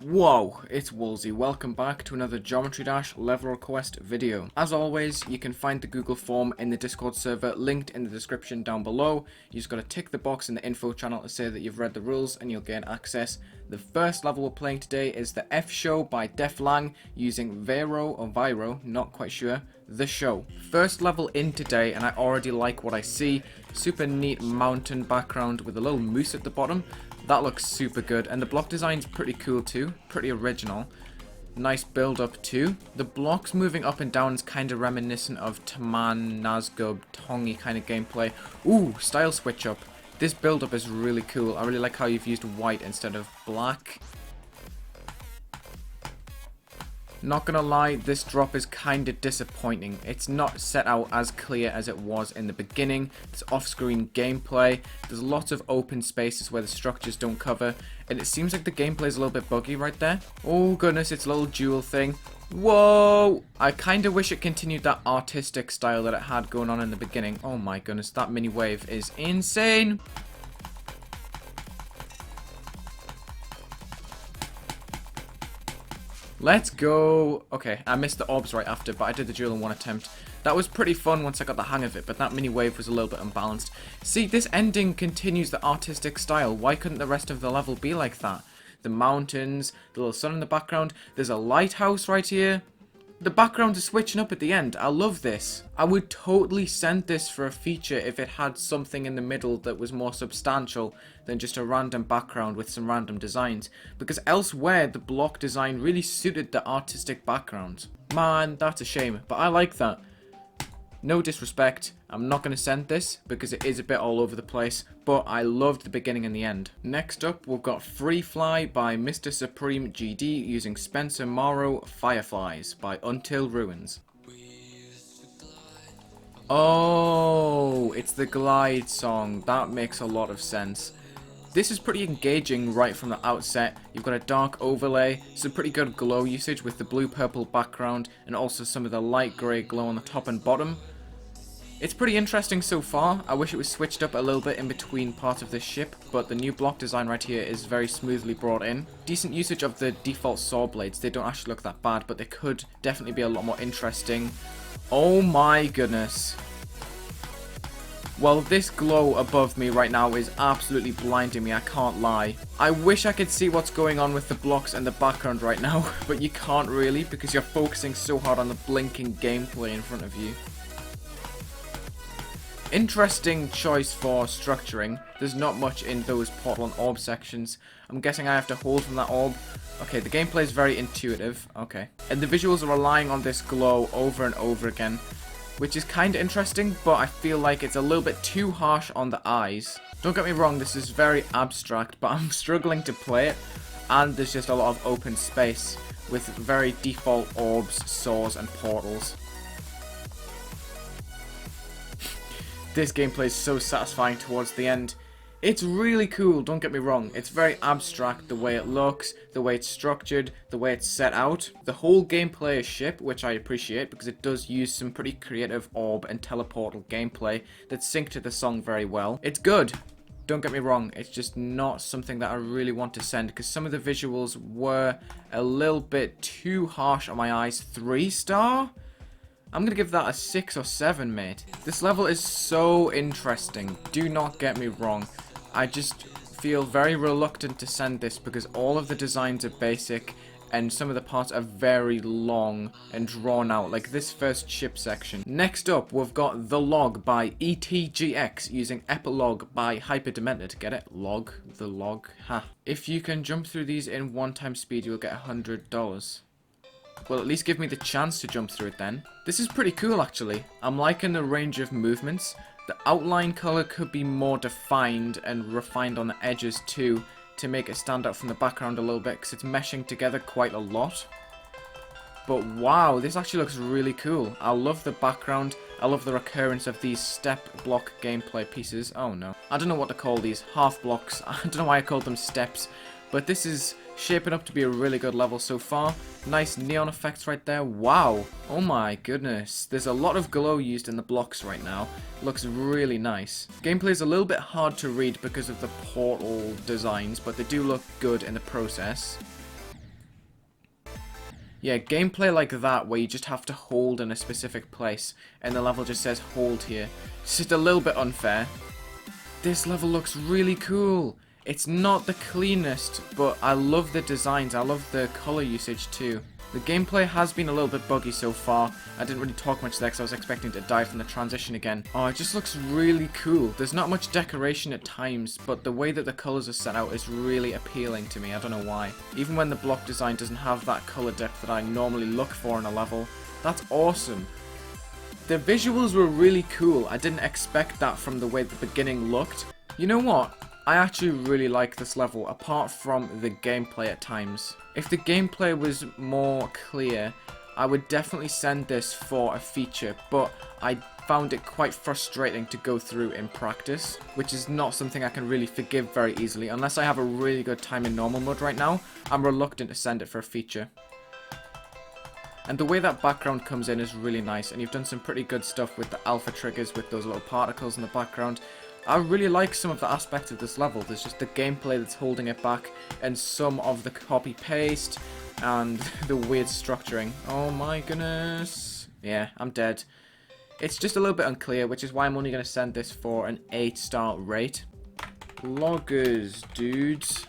Whoa, it's Wulzy. Welcome back to another Geometry Dash level request video. As always, you can find the Google form in the Discord server linked in the description down below. You just gotta tick the box in the info channel to say that you've read the rules and you'll gain access. The first level we're playing today is the F Show by Def Lang using Vero or Viro, not quite sure, the show. First level in today and I already like what I see. Super neat mountain background with a little moose at the bottom. That looks super good, and the block design's pretty cool too, pretty original. Nice build up too. The blocks moving up and down is kind of reminiscent of Taman, Nazgub, Tongi kind of gameplay. Ooh, style switch up. This build up is really cool. I really like how you've used white instead of black. Not gonna lie, this drop is kinda disappointing. It's not set out as clear as it was in the beginning. It's off-screen gameplay. There's lots of open spaces where the structures don't cover. And it seems like the gameplay is a little bit buggy right there. Oh goodness, it's a little jewel thing. Whoa! I kinda wish it continued that artistic style that it had going on in the beginning. Oh my goodness, that mini wave is insane! Let's go. Okay, I missed the orbs right after, but I did the duel in one attempt. That was pretty fun once I got the hang of it, but that mini wave was a little bit unbalanced. See, this ending continues the artistic style. Why couldn't the rest of the level be like that? The mountains, the little sun in the background. There's a lighthouse right here. The backgrounds are switching up at the end. I love this. I would totally send this for a feature if it had something in the middle that was more substantial than just a random background with some random designs. Because elsewhere, the block design really suited the artistic background. Man, that's a shame, but I like that. No disrespect, I'm not going to send this because it is a bit all over the place, but I loved the beginning and the end. Next up, we've got Free Fly by Mr. Supreme GD using Spencer Morrow Fireflies by Until Ruins. Oh, it's the Glide song. That makes a lot of sense. This is pretty engaging right from the outset. You've got a dark overlay, some pretty good glow usage with the blue-purple background, and also some of the light grey glow on the top and bottom. It's pretty interesting so far. I wish it was switched up a little bit in between parts of this ship, but the new block design right here is very smoothly brought in. Decent usage of the default saw blades. They don't actually look that bad, but they could definitely be a lot more interesting. Oh my goodness. Well, this glow above me right now is absolutely blinding me, I can't lie. I wish I could see what's going on with the blocks and the background right now, but you can't really because you're focusing so hard on the blinking gameplay in front of you. Interesting choice for structuring. There's not much in those portal and orb sections. I'm guessing I have to hold from that orb. Okay, the gameplay is very intuitive. Okay. And the visuals are relying on this glow over and over again, which is kind of interesting, but I feel like it's a little bit too harsh on the eyes. Don't get me wrong, this is very abstract, but I'm struggling to play it, and there's just a lot of open space with very default orbs, saws, and portals. This gameplay is so satisfying towards the end. It's really cool, don't get me wrong. It's very abstract, the way it looks, the way it's structured, the way it's set out. The whole gameplay is ship, which I appreciate because it does use some pretty creative orb and teleportal gameplay that sync to the song very well. It's good, don't get me wrong. It's just not something that I really want to send because some of the visuals were a little bit too harsh on my eyes. 3-star? I'm going to give that a 6 or 7, mate. This level is so interesting. Do not get me wrong. I just feel very reluctant to send this because all of the designs are basic and some of the parts are very long and drawn out, like this first ship section. Next up, we've got The Log by ETGX using Epilogue by Hyperdemented. Get it? Log. The Log. Ha. If you can jump through these in 1x speed, you'll get $100. Well, at least give me the chance to jump through it then. This is pretty cool, actually. I'm liking the range of movements. The outline color could be more defined and refined on the edges too to make it stand out from the background a little bit because it's meshing together quite a lot. But wow, this actually looks really cool. I love the background. I love the recurrence of these step block gameplay pieces. Oh no. I don't know what to call these. Half blocks. I don't know why I called them steps. But this is shaping up to be a really good level so far. Nice neon effects right there. Wow. Oh my goodness. There's a lot of glow used in the blocks right now. Looks really nice. Gameplay is a little bit hard to read because of the portal designs, but they do look good in the process. Yeah, gameplay like that where you just have to hold in a specific place and the level just says hold here. It's just a little bit unfair. This level looks really cool. It's not the cleanest, but I love the designs. I love the color usage too. The gameplay has been a little bit buggy so far. I didn't really talk much there because I was expecting to die from the transition again. Oh, it just looks really cool. There's not much decoration at times, but the way that the colors are set out is really appealing to me. I don't know why. Even when the block design doesn't have that color depth that I normally look for in a level, that's awesome. The visuals were really cool. I didn't expect that from the way the beginning looked. You know what? I actually really like this level, apart from the gameplay at times. If the gameplay was more clear, I would definitely send this for a feature, but I found it quite frustrating to go through in practice, which is not something I can really forgive very easily. Unless I have a really good time in normal mode right now, I'm reluctant to send it for a feature. And the way that background comes in is really nice, and you've done some pretty good stuff with the alpha triggers with those little particles in the background. I really like some of the aspects of this level. There's just the gameplay that's holding it back, and some of the copy-paste, and the weird structuring. Oh my goodness. Yeah, I'm dead. It's just a little bit unclear, which is why I'm only going to send this for an 8-star rate. Loggers, dudes.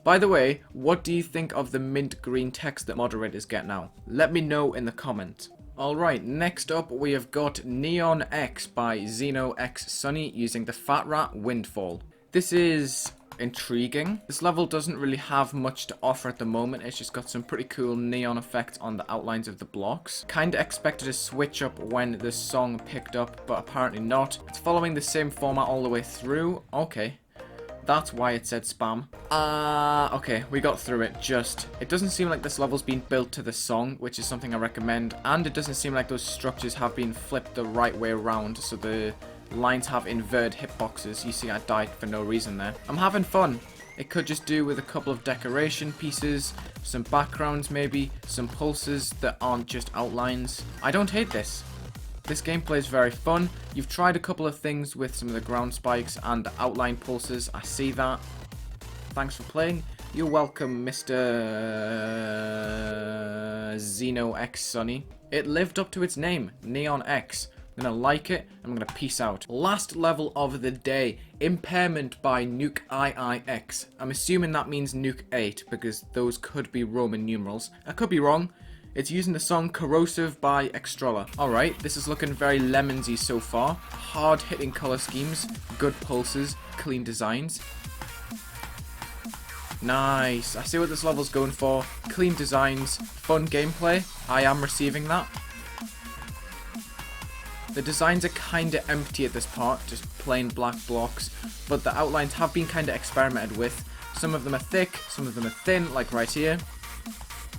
By the way, what do you think of the mint green text that moderators get now? Let me know in the comment. Alright, next up we have got Neon X by Xeno X Sunny using the Fat Rat Windfall. This is intriguing. This level doesn't really have much to offer at the moment. It's just got some pretty cool neon effects on the outlines of the blocks. Kinda expected a switch up when the song picked up, but apparently not. It's following the same format all the way through. Okay. That's why it said spam. Okay, we got through it, It doesn't seem like this level's been built to the song, which is something I recommend, and it doesn't seem like those structures have been flipped the right way around, so the lines have inverted hitboxes. You see I died for no reason there. I'm having fun. It could just do with a couple of decoration pieces, some backgrounds maybe, some pulses that aren't just outlines. I don't hate this. This gameplay is very fun. You've tried a couple of things with some of the ground spikes and the outline pulses. I see that. Thanks for playing. You're welcome, Mr. Xeno X Sunny. It lived up to its name, Neon X. I'm gonna like it, I'm gonna peace out. Last level of the day, Impairment by Nuke IIX. I'm assuming that means Nuke 8, because those could be Roman numerals. I could be wrong. It's using the song Corrosive by Extrala. Alright, this is looking very lemonsy so far. Hard hitting color schemes, good pulses, clean designs. Nice. I see what this level's going for. Clean designs, fun gameplay. I am receiving that. The designs are kinda empty at this part, just plain black blocks, but the outlines have been kinda experimented with. Some of them are thick, some of them are thin, like right here.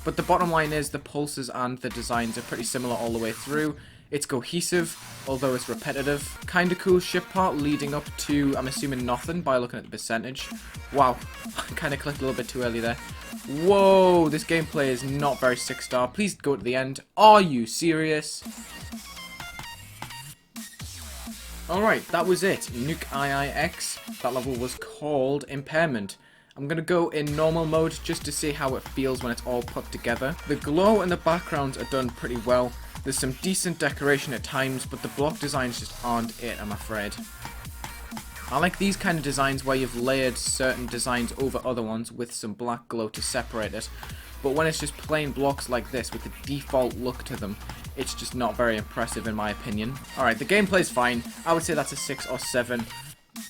But the bottom line is the pulses and the designs are pretty similar all the way through. It's cohesive, although it's repetitive. Kinda cool ship part leading up to, I'm assuming, nothing by looking at the percentage. Wow, I kinda clicked a little bit too early there. Whoa, this gameplay is not very 6-star. Please go to the end. Are you serious? Alright, that was it. Nuke IIX. That level was called Impairment. I'm going to go in normal mode just to see how it feels when it's all put together. The glow and the backgrounds are done pretty well. There's some decent decoration at times, but the block designs just aren't it, I'm afraid. I like these kind of designs where you've layered certain designs over other ones with some black glow to separate it. But when it's just plain blocks like this with the default look to them, it's just not very impressive in my opinion. Alright, the gameplay's fine. I would say that's a 6 or 7.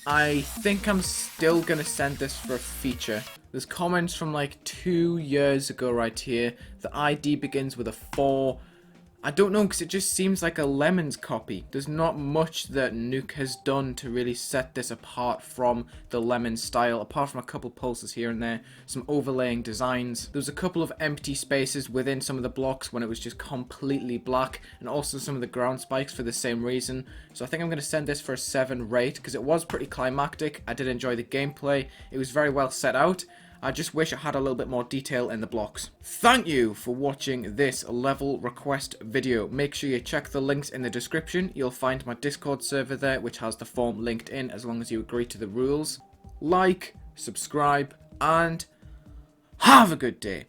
I think I'm still going to send this for a feature. There's comments from like 2 years ago right here. The ID begins with a 4. I don't know, because it just seems like a Lemons copy. There's not much that Nuke has done to really set this apart from the Lemons style, apart from a couple pulses here and there, some overlaying designs. There's a couple of empty spaces within some of the blocks when it was just completely black, and also some of the ground spikes for the same reason. So I think I'm going to send this for a 7 rate, because it was pretty climactic. I did enjoy the gameplay. It was very well set out. I just wish it had a little bit more detail in the blocks. Thank you for watching this level request video. Make sure you check the links in the description. You'll find my Discord server there, which has the form linked in as long as you agree to the rules. Like, subscribe, and have a good day.